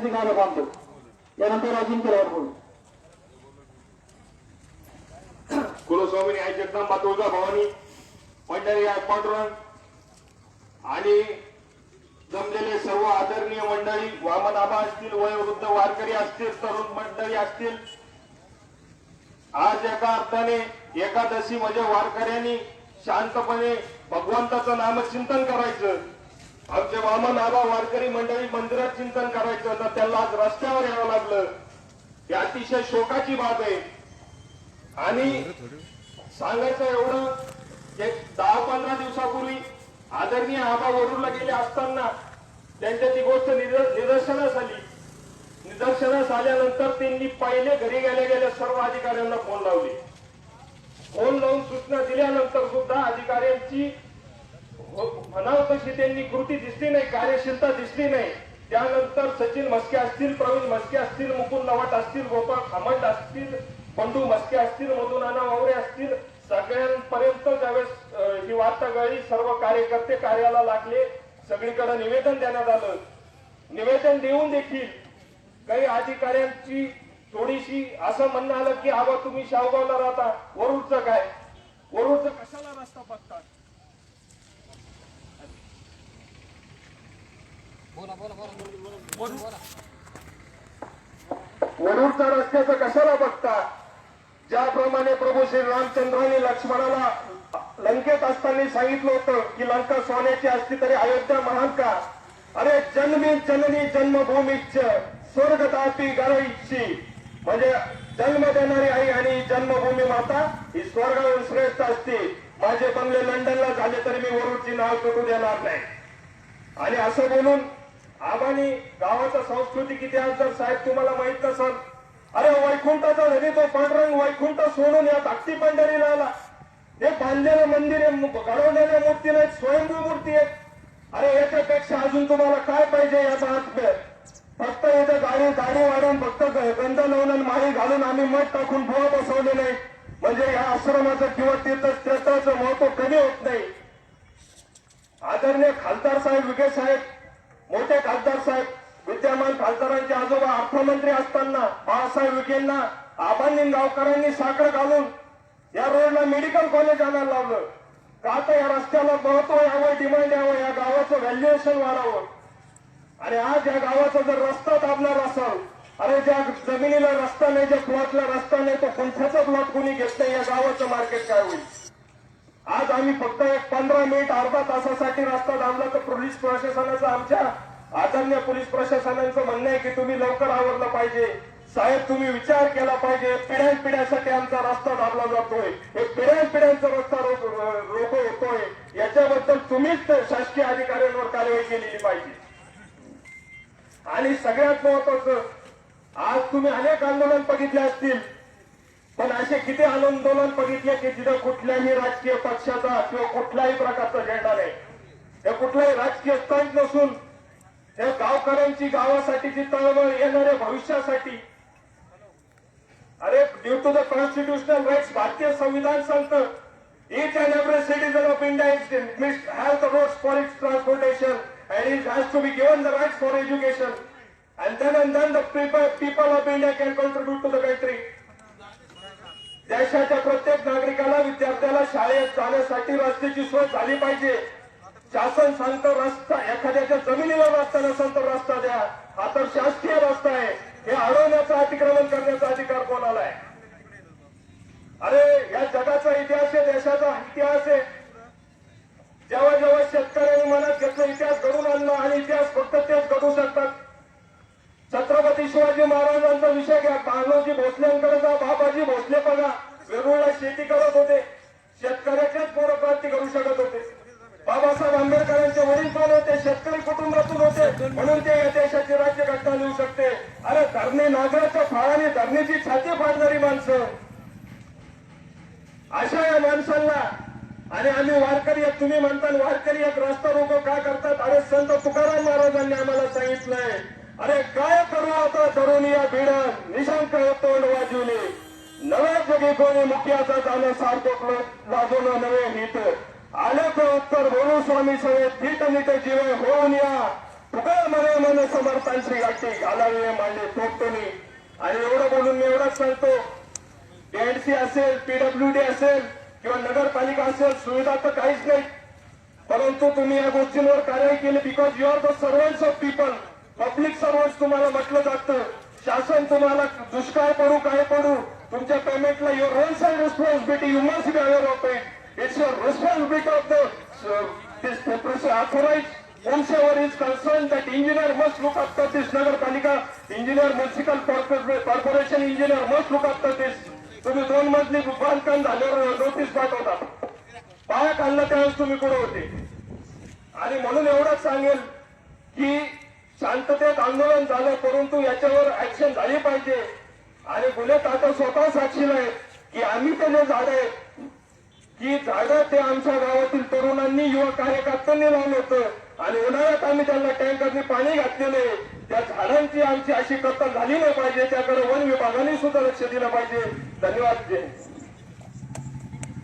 केसरी गाणं थांबतो. यानंतर अजिंक्य बोलू. कुलस्वामिनी आई जगदंबा तुळजा भवानी मंडळी आहे पांडुरंग आणि जमलेले सर्व आदरणीय मंडळी, वामन आबा असतील, वयोवृद्ध वारकरी असतील, तरुण मंडळी असतील. आज एका अर्थाने एकादशी म्हणजे वारकऱ्यांनी शांतपणे भगवंताचं नामचिंतन करायचं. आमचे वामन आबा वारकरी मंडळी मंदिरात चिंतन करायचं, तर त्यांना आज रस्त्यावर यावं लागलं. ही अतिशय शोकाची बाब आहे. आणि सांगायचं एवढं, एक 10-15 दिवसापूर्वी आदरणीय आबा वरूरला गेले असताना त्यांच्या ती गोष्ट निदर्शनास आली. निदर्शनास आल्यानंतर त्यांनी पहिले घरी गेल्या सर्व अधिकाऱ्यांना फोन लावले. फोन लावून सूचना दिल्यानंतर सुद्धा अधिकाऱ्यांची म्हणावं तशी त्यांनी कृती दिसली नाही, कार्यशीलता दिसली नाही. त्यानंतर सचिन म्हस्के असतील, प्रवीण म्हस्के असतील, मुकुंद लवाट असतील, गोपाळ खामंड असतील, बंडू म्हस्के असतील, मधुनाना वावरे असतील, सगळ्यांपर्यंत ज्यावेळेस ही वार्ता कळली, सर्व कार्यकर्ते कार्याला लागले. सगळीकडे निवेदन देण्यात आलं. निवेदन देऊन देखील काही अधिकाऱ्यांची थोडीशी असं म्हणणं आलं की आबा तुम्ही शाहूगावला राहता, वरूरचं काय, वरूरचं कशाला रस्ता बघतात. वरूरच्या रस्त्याचं कशाला बघता. ज्याप्रमाणे प्रभू श्री रामचंद्रांनी लक्ष्मणाला लंकेत असताना सांगितलं होतं की लंका सोन्याची असती तरी अयोध्या महान का. अरे जन्मी जननी जन्मभूमीच स्वर्गदापी गरईची, म्हणजे जन्म देणारी आई आणि जन्मभूमी माता ही स्वर्गाहून श्रेष्ठ असते. माझे बंगले लंडनला झाले तरी मी वरूरची नाव कटू देणार नाही. आणि असं बोलून आबानी गावाचा सांस्कृतिक इतिहास जर साहेब तुम्हाला माहित नसल, अरे वैकुंठाचा धनी तो पांडुरंग वैकुंठ सोडून या धाकटी पंढरीला आला. हे बांधलेलं मंदिर आहे, घडवलेल्या मूर्ती नाही, स्वयंभू मूर्ती आहे. अरे याच्यापेक्षा अजून तुम्हाला काय पाहिजे. याचा अर्थ फक्त इथे गाडी वाढून फक्त गंध लावून आणि माळी घालून आम्ही मठ टाकून बुवा बसवले नाही म्हणजे या आश्रमाचं किंवा तीर्थक्षेत्राचं महत्व कमी होत नाही. आदरणीय खासदार साहेब, विखे साहेब, मोठे खासदार साहेब, विद्यमान खासदारांचे आजोबा अर्थमंत्री असताना बाळासाहेब विखेंना आबांनी गावकऱ्यांनी साखर घालून या रोडला मेडिकल कॉलेज आणायला लावलं. का तर या रस्त्याला महत्व यावं, डिमांड यावं, या गावाचं व्हॅल्युएशन वाढावं. आणि आज या गावाचा जर रस्ता दाबणार असाल, अरे ज्या जमिनीला रस्ता नाही, ज्या प्लॉटला रस्ता नाही, तो कोणत्याचा प्लॉट कोणी घेत नाही, या गावाचं मार्केट काय होईल. आज आम्ही फक्त एक 15 मिनिट अर्धा तासासाठी रस्ता दाबला तर पोलीस प्रशासनाचं, आमच्या आदरणीय पोलीस प्रशासनाचं म्हणणं आहे की तुम्ही लवकर आवरलं पाहिजे. साहेब तुम्ही विचार केला पाहिजे. पिढ्यानपिढ्यासाठी आमचा रस्ता दाबला जातोय, हे पिढ्यानपिढ्यांचा रस्ता रोको होतोय. याच्याबद्दल तुम्हीच शासकीय अधिकाऱ्यांवर कारवाई केलेली पाहिजे. आणि सगळ्यात महत्वाचं, आज तुम्ही अनेक आंदोलन बघितले असतील, पण असे किती आंदोलन बघितले की जिथं कुठल्याही राजकीय पक्षाचा किंवा कुठल्याही प्रकारचा झेंडा नाही, हे कुठलाही राजकीय स्टंट नसून हे गावकऱ्यांची गावासाठीची तळमळ, येणाऱ्या भविष्यासाठी. अरे due to the constitutional rights, भारतीय संविधान सांगतं each and every citizen of India must have the roads for its transportation and it has to be given the rights for education and then the people of India can contribute to the country. देशाच्या प्रत्येक नागरिकाला, विद्यार्थ्याला शाळेत जाण्यासाठी रस्त्याची सोय झाली पाहिजे. शासन सांगतं रस्ता, एखाद्याच्या जमिनीला रस्ता नसेल तर रस्ता द्या. हा तर शासकीय रस्ता आहे, हे अडवण्याचा, अतिक्रमण करण्याचा अधिकार कोणाला आहे. अरे या जगाचा इतिहास आहे, देशाचा इतिहास आहे. जेव्हा जेव्हा शेतकऱ्यांनी मनात घेतलं इतिहास घडून आणला, आणि इतिहास फक्त तेच घडू शकतात. छत्रपती शिवाजी महाराजांचा विषय घ्या, कान्होजी भोसलेंकडे जा, बाबाजी भोसले बघा, वेरूळला शेती करत होते, शेतकऱ्याच्याच पोरं क्रांती करू शकत होते. बाबासाहेब आंबेडकरांचे वडील कोण होते, शेतकरी कुटुंबातून होते, म्हणून ते या देशाची राज्यघटना लिहू शकते. अरे धरणी, नागराच्या फाळाने धरणीची छाती फाडणारी माणसं, अशा या माणसांना. आणि आम्ही वारकरी, तुम्ही म्हणता वारकरी एक रस्ता रोको का करतात. अरे संत तुकाराम महाराजांनी आम्हाला सांगितलंय, अरे काय करू आता तरुण या भिडण, निशंक तोंड वाजवले, नव्या जगी कोणी मुख्याचा जाणं सार्थक लाजून नवे हित, आले तो उत्तर बोलू स्वामी सवे थीट नीट जीवे होऊन या, तुका मने मन समर्थांची गाठी घालावे मांडे तोडतोनी. आणि एवढं बोलून मी एवढंच सांगतो, डीएनसी असेल, पीडब्ल्यूडी असेल किंवा नगरपालिका असेल, सुविधा तर काहीच नाही, परंतु तुम्ही या गोष्टींवर कार्य केले because you are the servants of people. Public servants तुम्हाला म्हटलं जातं. शासन तुम्हाला दुष्काळ पडू काय पडू तुमच्या पेमेंटला your roles and responsibility you must be aware of it. It's your responsibility of the authorise whomsoever is concerned that engineer must look after this. Nagarpalika engineer, municipal corporation engineer must look after this. तुम्ही 2 मजली बांधकाम झाल्यावर notice पाठवता. पाया काढला त्यावेळेस तुम्ही कुठे होते? आणि म्हणून एवढंच सांगेल की शांततेत आंदोलन झालं, परंतु याच्यावर ऍक्शन झाली पाहिजे. आणि गुन्हेत आता स्वतः साक्षीला आहे की आम्ही त्याने झाडं आहेत की झाडं ते आमच्या गावातील तरुणांनी युवा कार्यकर्त्यांनी लावलं होतं. आणि उन्हाळ्यात आम्ही त्यांना टँकरने पाणी घातलेले. त्या झाडांची आमची अशी कत्तल झाली नाही पाहिजे, त्याकडे वन विभागाने सुद्धा लक्ष दिलं पाहिजे. धन्यवाद. जय हिंद.